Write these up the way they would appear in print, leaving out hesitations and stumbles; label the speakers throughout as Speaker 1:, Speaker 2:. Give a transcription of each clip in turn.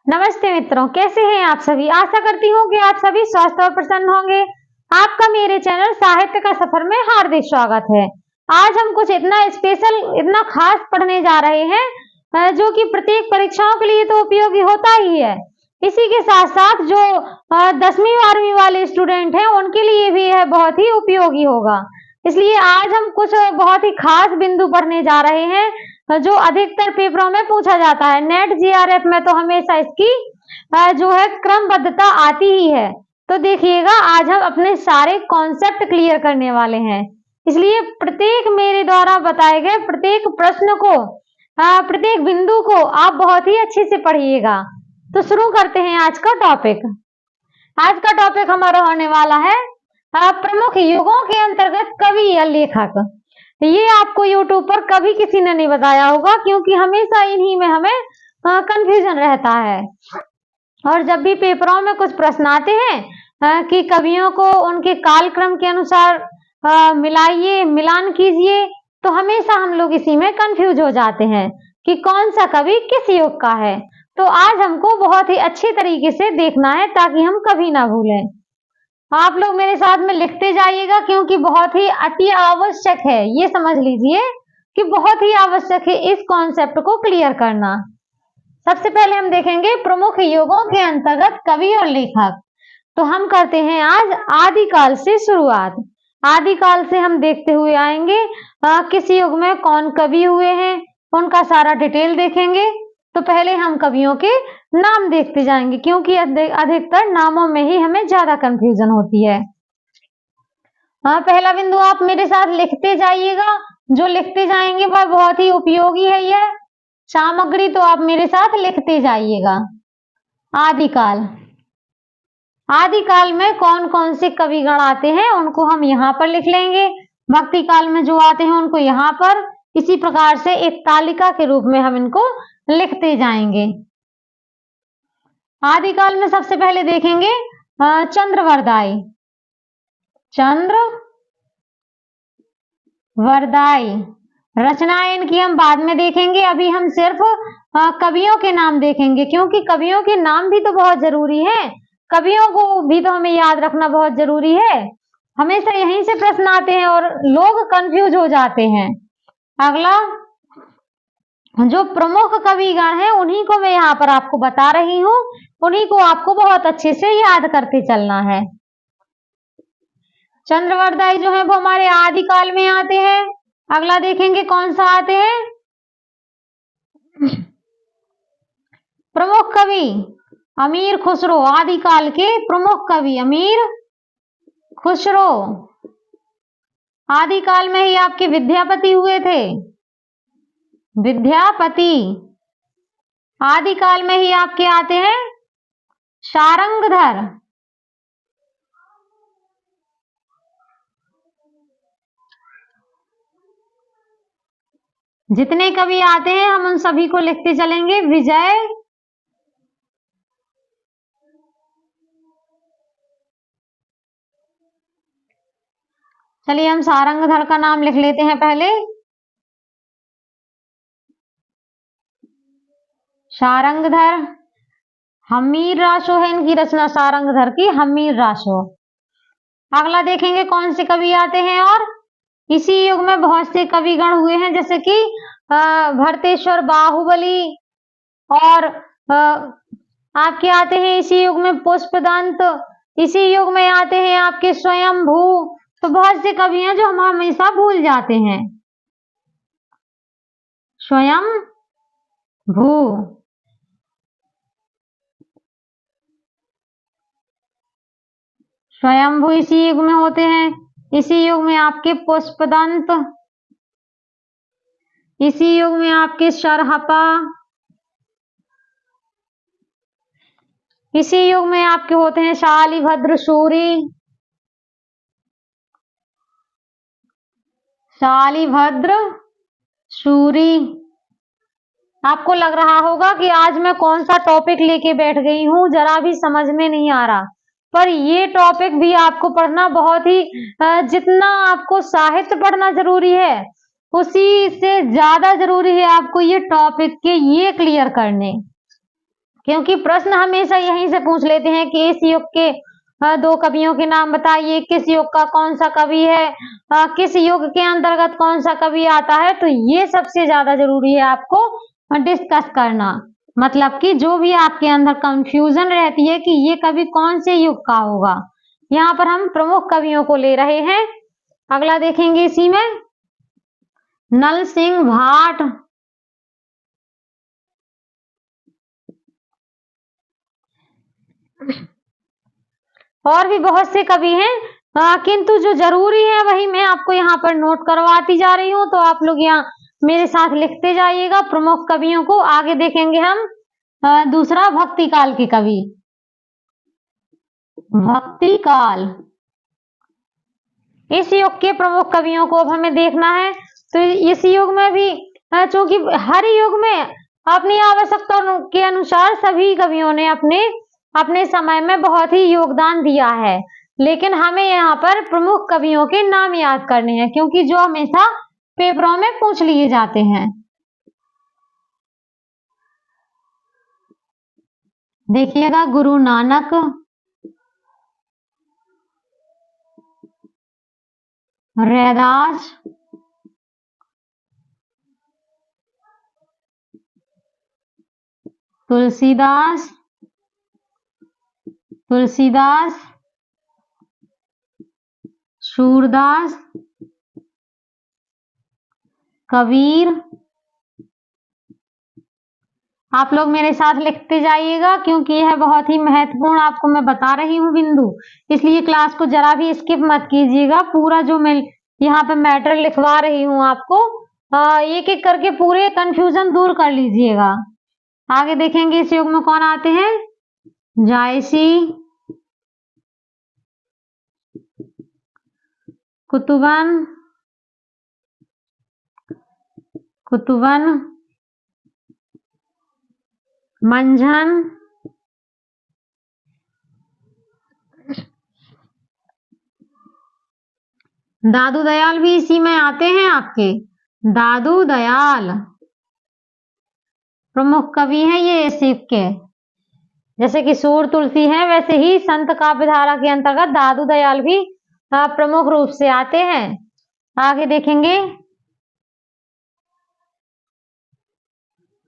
Speaker 1: नमस्ते मित्रों, कैसे हैं आप सभी। आशा करती हूँ कि आप सभी स्वस्थ और प्रसन्न होंगे। आपका मेरे चैनल साहित्य का सफर में हार्दिक स्वागत है। आज हम कुछ इतना स्पेशल, इतना खास पढ़ने जा रहे हैं जो कि प्रत्येक परीक्षाओं के लिए तो उपयोगी होता ही है। इसी के साथ साथ जो 10वीं 12वीं वाले स्टूडेंट हैं उनके लिए भी यह बहुत ही उपयोगी होगा। इसलिए आज हम कुछ बहुत ही खास बिंदु पढ़ने जा रहे हैं जो अधिकतर पेपरों में पूछा जाता है। नेट जीआरएफ में तो हमेशा इसकी जो है क्रमबद्धता आती ही है। तो देखिएगा, आज हम अपने सारे कॉन्सेप्ट क्लियर करने वाले हैं। इसलिए प्रत्येक मेरे द्वारा बताए गए प्रत्येक प्रश्न को, प्रत्येक बिंदु को आप बहुत ही अच्छे से पढ़िएगा। तो शुरू करते हैं आज का टॉपिक। आज का टॉपिक हमारा होने वाला है प्रमुख युगों के अंतर्गत कवि या लेखक। ये आपको YouTube पर कभी किसी ने नहीं बताया होगा, क्योंकि हमेशा इन्हीं में हमें कंफ्यूजन रहता है। और जब भी पेपरों में कुछ प्रश्न आते हैं कि कवियों को उनके कालक्रम के अनुसार मिलाइए, मिलान कीजिए, तो हमेशा हम लोग इसी में कंफ्यूज हो जाते हैं कि कौन सा कवि किस युग का है। तो आज हमको बहुत ही अच्छे तरीके से देखना है ताकि हम कभी ना भूलें। आप लोग मेरे साथ में लिखते जाइएगा, क्योंकि बहुत ही अति आवश्यक है। ये समझ लीजिए कि बहुत ही आवश्यक है इस कॉन्सेप्ट को क्लियर करना। सबसे पहले हम देखेंगे प्रमुख युगों के अंतर्गत कवि और लेखक। तो हम करते हैं आज आदिकाल से शुरुआत। आदिकाल से हम देखते हुए आएंगे किस युग में कौन कवि हुए हैं, उनका सारा डिटेल देखेंगे। तो पहले हम कवियों के नाम देखते जाएंगे, क्योंकि अधिकतर नामों में ही हमें ज्यादा कंफ्यूजन होती है। पहला बिंदु आप मेरे साथ लिखते जाइएगा। जो लिखते जाएंगे वह बहुत ही उपयोगी है। यह सामग्री तो आप मेरे साथ लिखते जाइएगा। आदिकाल, आदिकाल में कौन कौन से कविगण आते हैं उनको हम यहाँ पर लिख लेंगे। भक्ति काल में जो आते हैं उनको यहाँ पर, इसी प्रकार से एक तालिका के रूप में हम इनको लिखते जाएंगे। आदिकाल में सबसे पहले देखेंगे चंद्रवरदाई। चंद्रवरदाई रचनाएं इनकी हम बाद में देखेंगे। अभी हम सिर्फ कवियों के नाम देखेंगे, क्योंकि कवियों के नाम भी तो बहुत जरूरी है। कवियों को भी तो हमें याद रखना बहुत जरूरी है। हमेशा यहीं से प्रश्न आते हैं और लोग कंफ्यूज हो जाते हैं। अगला, जो प्रमुख कविगण हैं उन्हीं को मैं यहाँ पर आपको बता रही हूँ, उन्हीं को आपको बहुत अच्छे से याद करते चलना है। चंद्रवरदाई जो है वो हमारे आदिकाल में आते हैं। अगला देखेंगे कौन सा आते हैं, प्रमुख कवि अमीर खुसरो। आदिकाल के प्रमुख कवि अमीर खुसरो आदिकाल में ही आपके विद्यापति हुए थे। विद्यापति आदिकाल में ही आपके आते हैं सारंगधर। जितने कवि आते हैं हम उन सभी को लिखते चलेंगे। विजय, चलिए हम सारंगधर का नाम लिख लेते हैं पहले। सारंगधर, हमीर रासो है इनकी रचना, सारंगधर की हमीर रासो। अगला देखेंगे कौन से कवि आते हैं, और इसी युग में बहुत से कविगण हुए हैं, जैसे कि भरतेश्वर बाहुबली, और आपके आते हैं इसी युग में पुष्पदंत, इसी युग में आते हैं आपके स्वयंभू। तो बहुत से कवि हैं जो हम हमेशा भूल जाते हैं। स्वयंभू, स्वयंभू इसी युग में होते हैं। इसी युग में आपके पुष्पदंत, इसी युग में आपके सरहपा, इसी युग में आपके होते हैं शालिभद्र सूरी। शालिभद्र सूरी। आपको लग रहा होगा कि आज मैं कौन सा टॉपिक लेके बैठ गई हूँ, जरा भी समझ में नहीं आ रहा। पर ये टॉपिक भी आपको पढ़ना बहुत ही, जितना आपको साहित्य पढ़ना जरूरी है उसी से ज्यादा जरूरी है आपको ये टॉपिक के ये क्लियर करने। क्योंकि प्रश्न हमेशा यहीं से पूछ लेते हैं कि इस युग के 2 कवियों के नाम बताइए, किस युग का कौन सा कवि है, किस युग के अंतर्गत कौन सा कवि आता है। तो ये सबसे ज्यादा जरूरी है आपको डिस्कस करना, मतलब कि जो भी आपके अंदर कंफ्यूजन रहती है कि ये कवि कौन से युग का होगा। यहाँ पर हम प्रमुख कवियों को ले रहे हैं। अगला देखेंगे इसी में नल सिंह भाट, और भी बहुत से कवि हैं, किंतु जो जरूरी है वही मैं आपको यहाँ पर नोट करवाती जा रही हूँ। तो आप लोग यहाँ मेरे साथ लिखते जाइएगा प्रमुख कवियों को। आगे देखेंगे हम दूसरा भक्ति काल के कवि। भक्ति काल, इस युग के प्रमुख कवियों को अब हमें देखना है। तो इस युग में भी चूंकि हर युग में अपनी आवश्यकता के अनुसार सभी कवियों ने अपने अपने समय में बहुत ही योगदान दिया है, लेकिन हमें यहाँ पर प्रमुख कवियों के नाम याद करने हैं क्योंकि जो हमेशा पेपरों में पूछ लिए जाते हैं। देखिएगा गुरु नानक, रैदास, तुलसीदास, सूरदास, कबीर। आप लोग मेरे साथ लिखते जाइएगा क्योंकि यह बहुत ही महत्वपूर्ण आपको मैं बता रही हूँ बिंदु, इसलिए क्लास को जरा भी स्किप मत कीजिएगा। पूरा जो मैं यहाँ पे मैटर लिखवा रही हूँ आपको एक एक करके पूरे कंफ्यूजन दूर कर लीजिएगा। आगे देखेंगे इस युग में कौन आते हैं। जायसी, कुतुबन, मंझन, दादू दयाल भी इसी में आते हैं आपके। दादू दयाल प्रमुख कवि हैं ये इस युग के। जैसे कि सूर तुलसी है वैसे ही संत काव्य धारा के अंतर्गत दादू दयाल भी प्रमुख रूप से आते हैं। आगे देखेंगे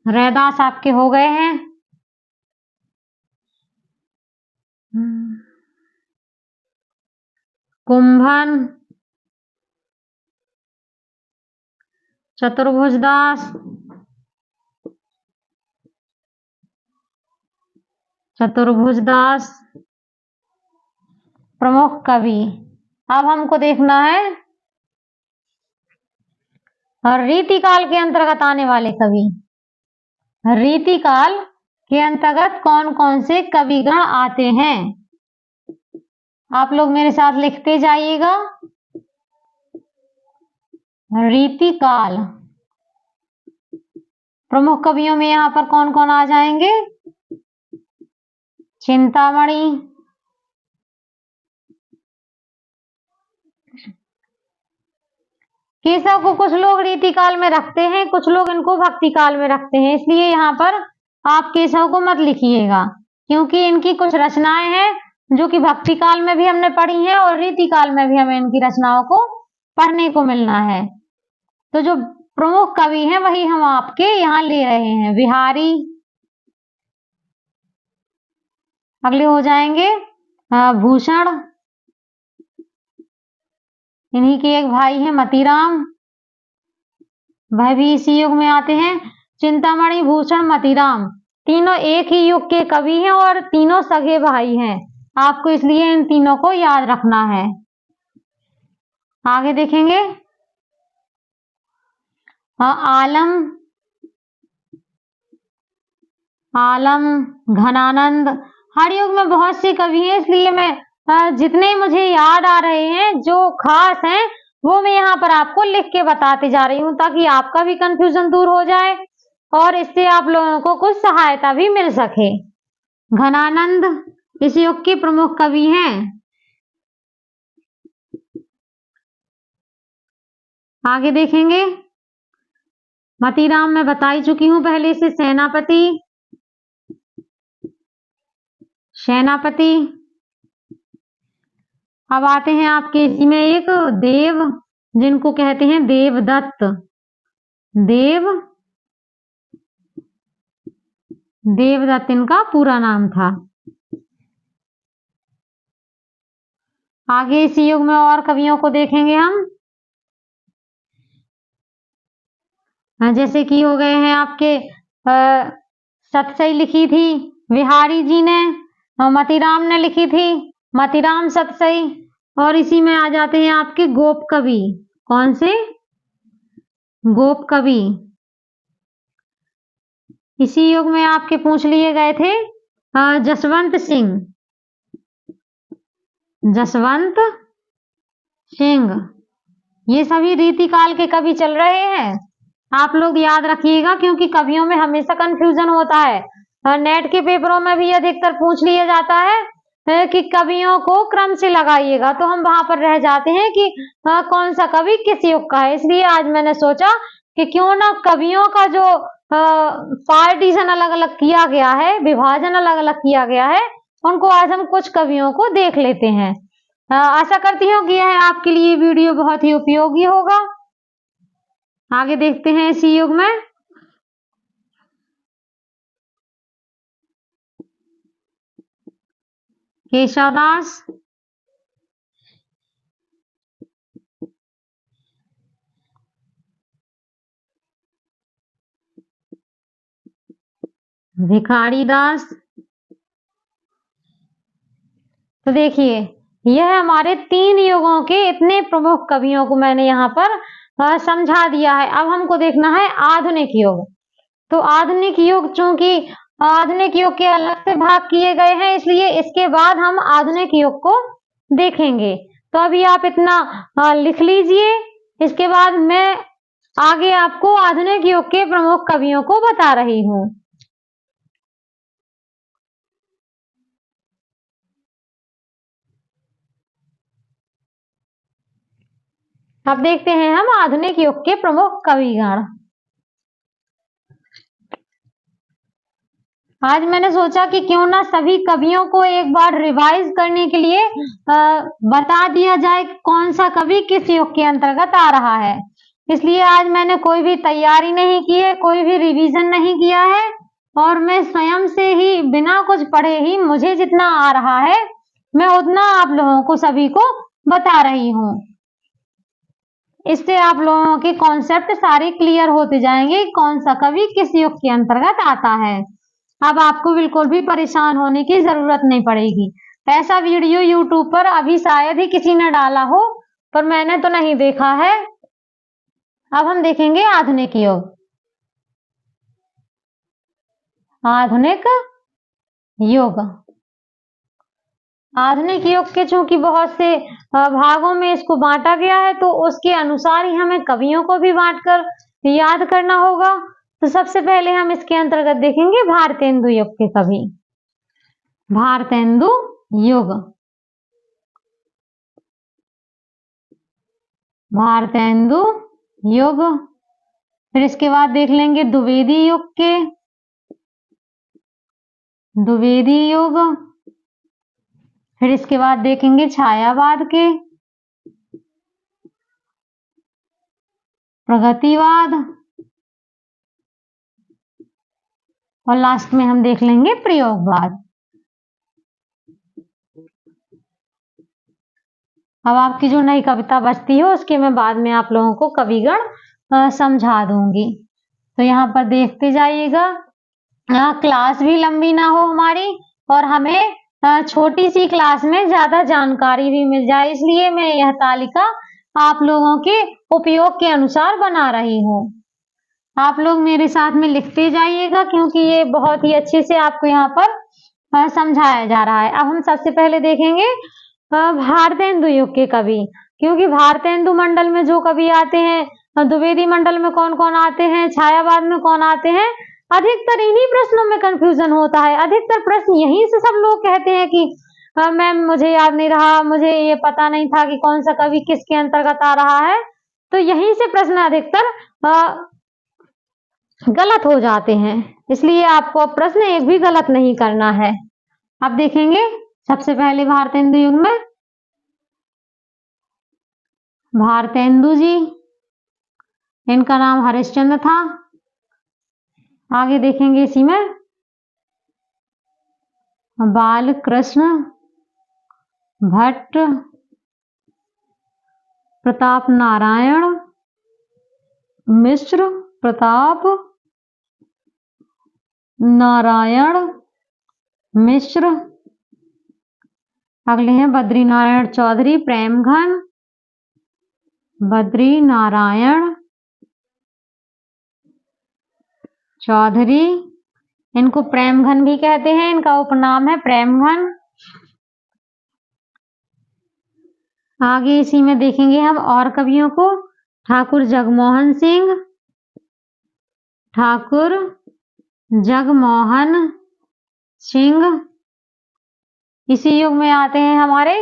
Speaker 1: रैदास आपके हो गए हैं। कुंभन, चतुर्भुजदास, प्रमुख कवि। अब हमको देखना है और रीतिकाल के अंतर्गत आने वाले कवि। रीतिकाल के अंतर्गत कौन कौन से कविगण आते हैं आप लोग मेरे साथ लिखते जाइएगा। रीतिकाल प्रमुख कवियों में यहाँ पर कौन कौन आ जाएंगे। चिंतामणि, केशव को कुछ लोग रीतिकाल में रखते हैं, कुछ लोग इनको भक्ति काल में रखते हैं, इसलिए यहाँ पर आप केशव को मत लिखिएगा क्योंकि इनकी कुछ रचनाएं हैं जो कि भक्ति काल में भी हमने पढ़ी हैं और रीतिकाल में भी हमें इनकी रचनाओं को पढ़ने को मिलना है। तो जो प्रमुख कवि हैं वही हम आपके यहाँ ले रहे हैं। बिहारी, अगले हो जाएंगे भूषण, इन्हीं के एक भाई हैं मतीराम, वह भी इसी युग में आते हैं। चिंतामणि, भूषण, मतीराम तीनों एक ही युग के कवि हैं और तीनों सगे भाई हैं, आपको इसलिए इन तीनों को याद रखना है। आगे देखेंगे आलम, घनानंद। हर युग में बहुत से कवि हैं इसलिए मैं जितने मुझे याद आ रहे हैं जो खास हैं वो मैं यहाँ पर आपको लिख के बताते जा रही हूँ ताकि आपका भी कंफ्यूजन दूर हो जाए और इससे आप लोगों को कुछ सहायता भी मिल सके। घनानंद इस युग के प्रमुख कवि हैं। आगे देखेंगे मतीराम मैं बता ही चुकी हूँ पहले से। सेनापति, सेनापति। अब आते हैं आपके इसी में एक देव, जिनको कहते हैं देवदत्त। देवदत्त इनका पूरा नाम था। आगे इसी युग में और कवियों को देखेंगे हम, जैसे कि हो गए हैं आपके सतसई लिखी थी विहारी जी ने, और मतीराम ने लिखी थी, मतीराम सतसई। और इसी में आ जाते हैं आपके गोप कवि। कौन से? गोप कवि। इसी युग में आपके पूछ लिए गए थे जसवंत सिंह। जसवंत सिंह, ये सभी रीतिकाल के कवि चल रहे हैं। आप लोग याद रखिएगा, क्योंकि कवियों में हमेशा कंफ्यूजन होता है। नेट के पेपरों में भी अधिकतर पूछ लिया जाता है कि कवियों को क्रम से लगाइएगा, तो हम वहां पर रह जाते हैं कि कौन सा कवि किस युग का है। इसलिए आज मैंने सोचा कि क्यों ना कवियों का जो पार्टीशन अलग अलग किया गया है, विभाजन अलग अलग किया गया है, उनको आज हम कुछ कवियों को देख लेते हैं। आशा करती हूँ कि यह आपके लिए वीडियो बहुत ही उपयोगी होगा। आगे देखते हैं इसी युग में। केशवदास, भिखारी दास। तो देखिए, यह हमारे 3 युगों के इतने प्रमुख कवियों को मैंने यहाँ पर समझा दिया है। अब हमको देखना है आधुनिक युग। तो आधुनिक युग, चूंकि आधुनिक युग के अलग से भाग किए गए हैं, इसलिए इसके बाद हम आधुनिक युग को देखेंगे। तो अभी आप इतना लिख लीजिए, इसके बाद मैं आगे आपको आधुनिक युग के प्रमुख कवियों को बता रही हूँ। अब देखते हैं हम आधुनिक युग के प्रमुख कविगण। आज मैंने सोचा कि क्यों ना सभी कवियों को एक बार रिवाइज करने के लिए बता दिया जाए कौन सा कवि किस युग के अंतर्गत आ रहा है। इसलिए आज मैंने कोई भी तैयारी नहीं की है, कोई भी रिवीजन नहीं किया है, और मैं स्वयं से ही बिना कुछ पढ़े ही मुझे जितना आ रहा है मैं उतना आप लोगों को सभी को बता रही हूँ। इससे आप लोगों के कॉन्सेप्ट सारे क्लियर होते जाएंगे, कौन सा कवि किस युग के अंतर्गत आता है। अब आपको बिल्कुल भी परेशान होने की जरूरत नहीं पड़ेगी। ऐसा वीडियो YouTube पर अभी शायद ही किसी ने डाला हो, पर मैंने तो नहीं देखा है। अब हम देखेंगे आधुनिक युग। आधुनिक युग, आधुनिक युग के चूंकि बहुत से भागों में इसको बांटा गया है, तो उसके अनुसार ही हमें कवियों को भी बांटकर याद करना होगा। तो सबसे पहले हम इसके अंतर्गत देखेंगे भारतेंदु युग के कवि। भारतेंदु युग, भारतेंदु युग। फिर इसके बाद देख लेंगे द्विवेदी युग के, द्विवेदी युग। फिर इसके बाद देखेंगे छायावाद के, प्रगतिवाद, और लास्ट में हम देख लेंगे प्रयोगवाद। अब आपकी जो नई कविता बचती हो उसके मैं बाद में आप लोगों को कविगण समझा दूंगी। तो यहाँ पर देखते जाइएगा, क्लास भी लंबी ना हो हमारी, और हमें छोटी सी क्लास में ज्यादा जानकारी भी मिल जाए, इसलिए मैं यह तालिका आप लोगों के उपयोग के अनुसार बना रही हूँ। आप लोग मेरे साथ में लिखते जाइएगा, क्योंकि ये बहुत ही अच्छे से आपको यहाँ पर समझाया जा रहा है। अब हम सबसे पहले देखेंगे भारतेंदु युग के कवि, क्योंकि भारतेंदु मंडल में जो कवि आते हैं, द्विवेदी मंडल में कौन कौन आते हैं, छायावाद में कौन आते हैं, अधिकतर इन्हीं प्रश्नों में कंफ्यूजन होता है। अधिकतर प्रश्न यहीं से सब लोग कहते हैं कि मैम मुझे याद नहीं रहा, मुझे ये पता नहीं था कि कौन सा कवि किसके अंतर्गत आ रहा है। तो यहीं से प्रश्न अधिकतर गलत हो जाते हैं, इसलिए आपको प्रश्न एक भी गलत नहीं करना है। अब देखेंगे सबसे पहले भारतेंदु युग में भारतेंदु जी, इनका नाम हरिश्चंद्र था। आगे देखेंगे इसी में बालकृष्ण भट्ट, प्रताप नारायण मिश्र, प्रताप नारायण मिश्र। अगले हैं बद्री नारायण चौधरी प्रेमघन, बद्री नारायण चौधरी, इनको प्रेमघन भी कहते हैं, इनका उपनाम है प्रेमघन। आगे इसी में देखेंगे हम और कवियों को, ठाकुर जगमोहन सिंह, ठाकुर जगमोहन सिंह। इसी युग में आते हैं हमारे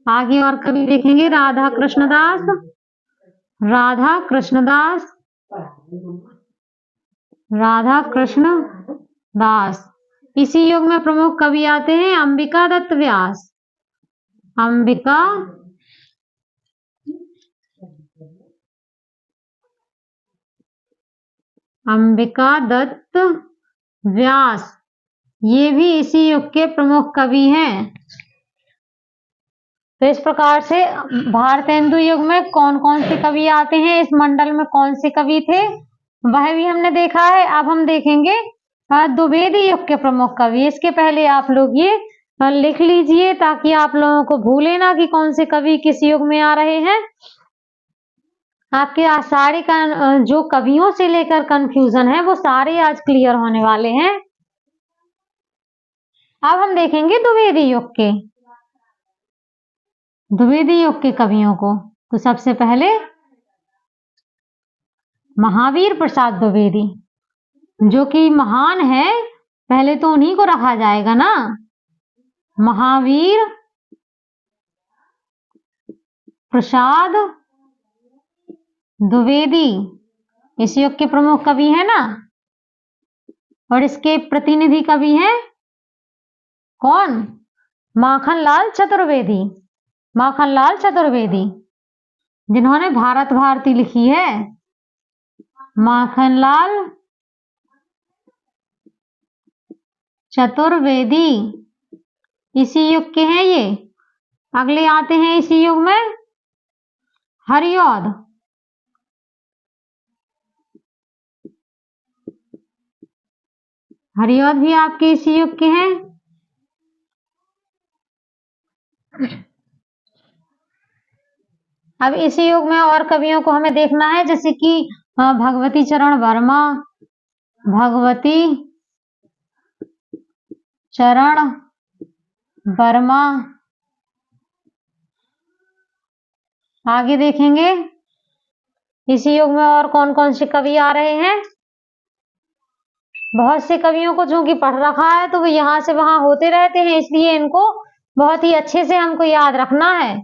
Speaker 1: आगे और कवि देखेंगे राधा कृष्णदास, राधा कृष्णदास, राधा कृष्ण दास। इसी युग में प्रमुख कवि आते हैं अंबिका दत्त व्यास, अंबिका अंबिका दत्त व्यास, ये भी इसी युग के प्रमुख कवि हैं। तो इस प्रकार से भारतेंदु युग में कौन कौन से कवि आते हैं, इस मंडल में कौन से कवि थे, वह भी हमने देखा है। अब हम देखेंगे द्विवेदी युग के प्रमुख कवि। इसके पहले आप लोग ये लिख लीजिए ताकि आप लोगों को भूले ना कि कौन से कवि किस युग में आ रहे हैं। आपके सारे जो कवियों से लेकर कंफ्यूजन है वो सारे आज क्लियर होने वाले हैं। अब हम देखेंगे द्विवेदी युग के कवियों को। तो सबसे पहले महावीर प्रसाद द्विवेदी, जो कि महान है, पहले तो उन्हीं को रखा जाएगा ना। महावीर प्रसाद द्विवेदी इस युग के प्रमुख कवि है ना। और इसके प्रतिनिधि कवि हैं कौन? माखनलाल चतुर्वेदी, माखनलाल चतुर्वेदी, जिन्होंने भारत भारती लिखी है। माखनलाल चतुर्वेदी इसी युग के हैं ये। अगले आते हैं इसी युग में हरिऔध, हरिऔध भी आपके इसी युग के हैं। अब इसी युग में और कवियों को हमें देखना है, जैसे कि भगवती चरण वर्मा, भगवती चरण वर्मा। आगे देखेंगे इसी युग में और कौन कौन से कवि आ रहे हैं। बहुत से कवियों को जो कि पढ़ रखा है तो वो यहाँ से वहां होते रहते हैं, इसलिए इनको बहुत ही अच्छे से हमको याद रखना है।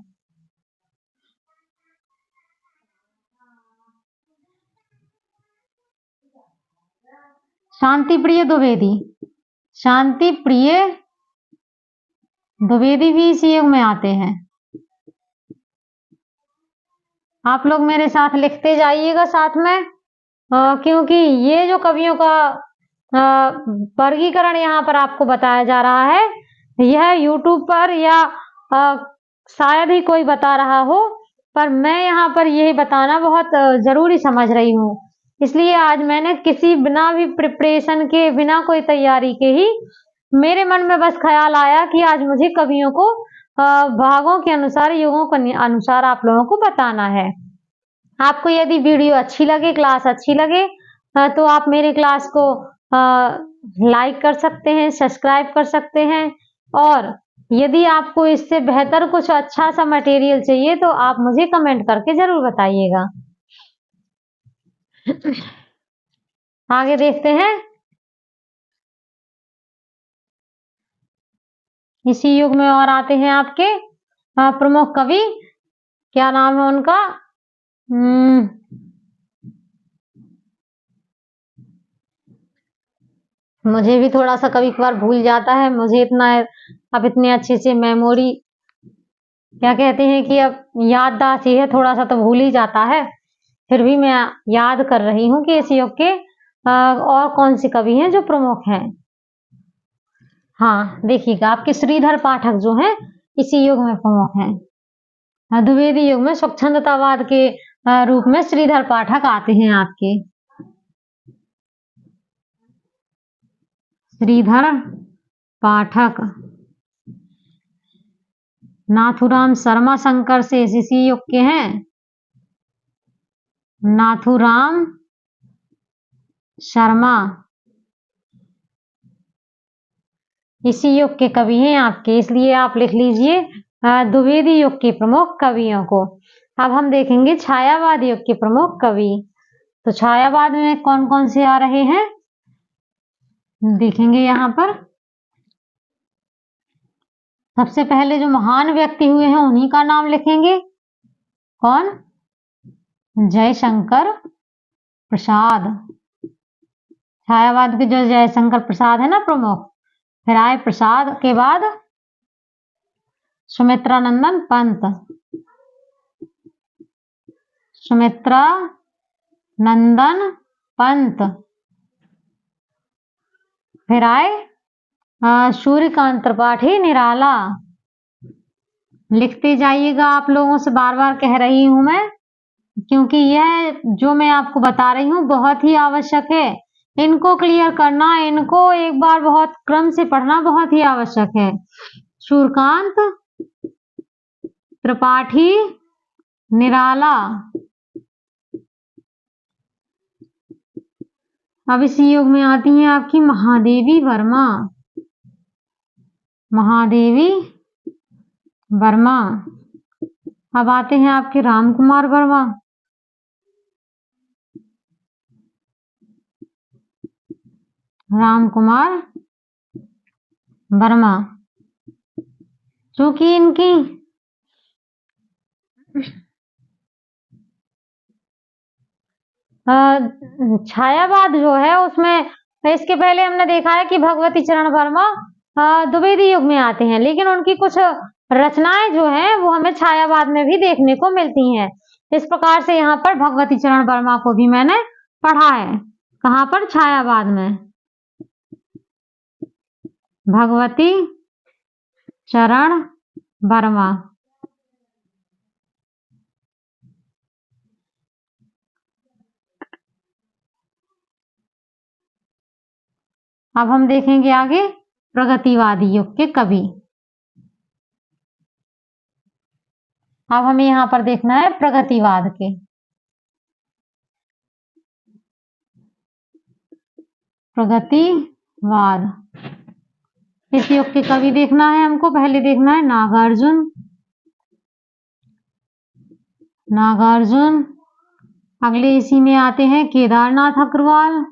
Speaker 1: शांति प्रिय द्विवेदी, शांति प्रिय द्विवेदी भी इसी युग में आते हैं। आप लोग मेरे साथ लिखते जाइएगा साथ में, क्योंकि ये जो कवियों का वर्गीकरण यहाँ पर आपको बताया जा रहा है, यह YouTube पर या शायद ही कोई बता रहा हो, पर मैं यहाँ पर यही बताना बहुत जरूरी समझ रही हूँ। इसलिए आज मैंने किसी बिना भी प्रिपरेशन के, बिना कोई तैयारी के ही मेरे मन में बस ख्याल आया कि आज मुझे कवियों को भागों के अनुसार, युगों के अनुसार आप लोगों को बताना है। आपको यदि वीडियो अच्छी लगे, क्लास अच्छी लगे, तो आप मेरे क्लास को लाइक कर सकते हैं, सब्सक्राइब कर सकते हैं। और यदि आपको इससे बेहतर कुछ अच्छा सा मटेरियल चाहिए तो आप मुझे कमेंट करके जरूर बताइएगा। आगे देखते हैं इसी युग में और आते हैं आपके प्रमुख कवि। क्या नाम है उनका? मुझे भी थोड़ा सा कभी कभार भूल जाता है, मुझे इतना अब इतने अच्छे से मेमोरी क्या कहते हैं कि अब याददाश्त है, थोड़ा सा तो भूल ही जाता है। फिर भी मैं याद कर रही हूँ कि इस युग के और कौन से कवि हैं जो प्रमुख हैं। हाँ देखिएगा, आपके श्रीधर पाठक जो हैं इसी युग में प्रमुख हैं। द्विवेदी युग में स्वच्छंदतावाद के रूप में श्रीधर पाठक आते हैं आपके। श्रीधर पाठक, नाथुराम शर्मा शंकर से इसी युग के हैं। नाथुराम शर्मा इसी युग के कवि हैं आपके, इसलिए आप लिख लीजिए द्विवेदी युग के प्रमुख कवियों को। अब हम देखेंगे छायावाद युग के प्रमुख कवि। तो छायावाद में कौन कौन से आ रहे हैं देखेंगे यहाँ पर। सबसे पहले जो महान व्यक्ति हुए हैं उन्हीं का नाम लिखेंगे। कौन? जयशंकर प्रसाद। छायावाद के जो जयशंकर प्रसाद है ना प्रमुख, फिर आए प्रसाद के बाद सुमित्रानंदन पंत। सुमित्रानंदन पंत। फिर आए सूर्यकांत त्रिपाठी निराला। लिखते जाइएगा, आप लोगों से बार बार कह रही हूं मैं, क्योंकि यह जो मैं आपको बता रही हूँ बहुत ही आवश्यक है। इनको क्लियर करना, इनको एक बार बहुत क्रम से पढ़ना बहुत ही आवश्यक है। सूर्यकांत त्रिपाठी निराला। अब इसी युग में आती हैं आपकी महादेवी वर्मा। महादेवी वर्मा। अब आते हैं आपके राम कुमार वर्मा। राम कुमार वर्मा, क्योंकि इनकी छायावाद जो है उसमें, इसके पहले हमने देखा है कि भगवती चरण वर्मा द्विवेदी युग में आते हैं, लेकिन उनकी कुछ रचनाएं जो हैं वो हमें छायावाद में भी देखने को मिलती हैं। इस प्रकार से यहाँ पर भगवती चरण वर्मा को भी मैंने पढ़ा है। कहाँ पर? छायावाद में। भगवती चरण वर्मा। अब हम देखेंगे आगे प्रगतिवादी युग के कवि। अब हमें यहाँ पर देखना है प्रगतिवाद के। प्रगतिवाद इस युग के कवि देखना है हमको। पहले देखना है नागार्जुन। नागार्जुन। अगले इसी में आते हैं केदारनाथ अग्रवाल।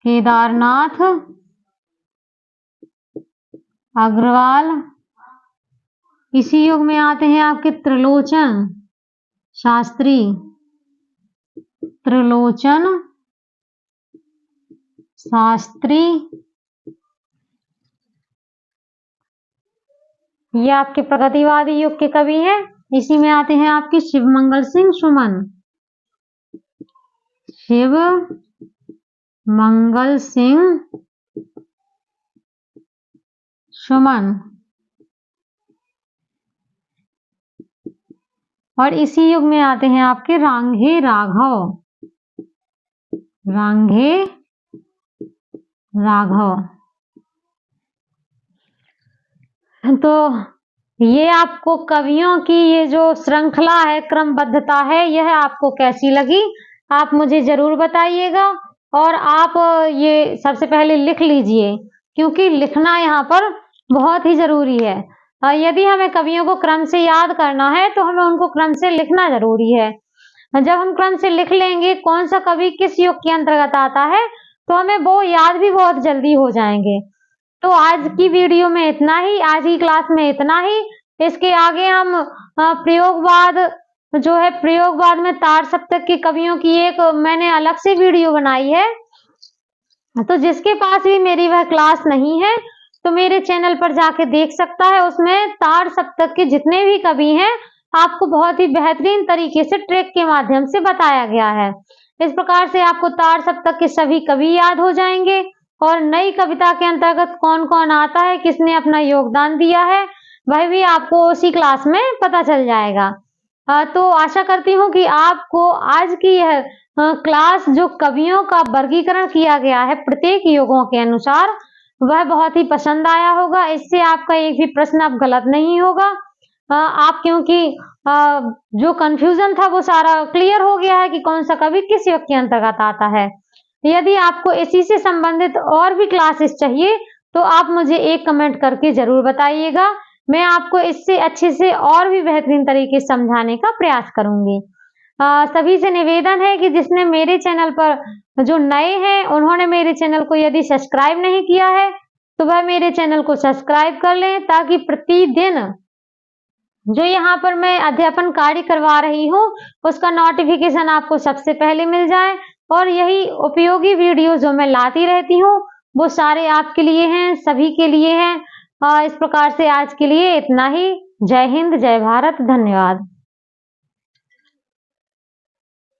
Speaker 1: केदारनाथ अग्रवाल। इसी युग में आते हैं आपके त्रिलोचन शास्त्री। त्रिलोचन शास्त्री। ये आपके प्रगतिवादी युग के कवि हैं। इसी में आते हैं आपके शिवमंगल सिंह सुमन। शिव मंगल सिंह सुमन। और इसी युग में आते हैं आपके रांघे राघव। रांघे राघव। तो ये आपको कवियों की ये जो श्रृंखला है, क्रमबद्धता है, यह आपको कैसी लगी आप मुझे जरूर बताइएगा। और आप ये सबसे पहले लिख लीजिए, क्योंकि लिखना यहाँ पर बहुत ही जरूरी है। यदि हमें कवियों को क्रम से याद करना है तो हमें उनको क्रम से लिखना जरूरी है। जब हम क्रम से लिख लेंगे कौन सा कवि किस युग के अंतर्गत आता है, तो हमें वो याद भी बहुत जल्दी हो जाएंगे। तो आज की वीडियो में इतना ही, आज की क्लास में इतना ही। इसके आगे हम प्रयोगवाद जो है, प्रयोगवाद में तार सप्तक के कवियों की एक मैंने अलग से वीडियो बनाई है, तो जिसके पास भी मेरी वह क्लास नहीं है तो मेरे चैनल पर जाके देख सकता है। उसमें ताड़ सप्तक के जितने भी कवि हैं आपको बहुत ही बेहतरीन तरीके से ट्रैक के माध्यम से बताया गया है। इस प्रकार से आपको ताड़ सप्तक के सभी कवि याद हो जाएंगे और नई कविता के अंतर्गत कौन-कौन आता है, किसने अपना योगदान दिया है, वह भी आपको उसी क्लास में पता चल जाएगा। तो आशा करती हूँ कि आपको आज की यह क्लास जो कवियों का वर्गीकरण किया गया है प्रत्येक युगों के अनुसार, वह बहुत ही पसंद आया होगा। इससे आपका एक भी प्रश्न अब गलत नहीं होगा। आप क्योंकि जो कन्फ्यूज़न था वो सारा क्लियर हो गया है कि कौन-सा कवि किस युग के अंतर्गत आता है। यदि आपको इसी से संबंधित और भी क्लासेस चाहिए, तो आप मुझे एक कमेंट करके ज़रूर बताइएगा। मैं आपको इससे अच्छे से और भी बेहतरीन तरीके से समझाने का प्रयास करूँगी। सभी से निवेदन है कि जिसने मेरे चैनल पर जो नए हैं, उन्होंने मेरे चैनल को यदि सब्सक्राइब नहीं किया है, तो वह मेरे चैनल को सब्सक्राइब कर लें ताकि प्रतिदिन जो यहाँ पर मैं अध्यापन कार्य करवा रही हूँ, उसका नोटिफ़िकेशन आपको सबसे पहले मिल जाए और यही उपयोगी वीडियो जो मैं लाती रहती हूँ, वो सारे आपके लिए हैं, सभी के लिए हैं। इस प्रकार से आज के लिए इतना ही। जय हिंद, जय भारत, धन्यवाद।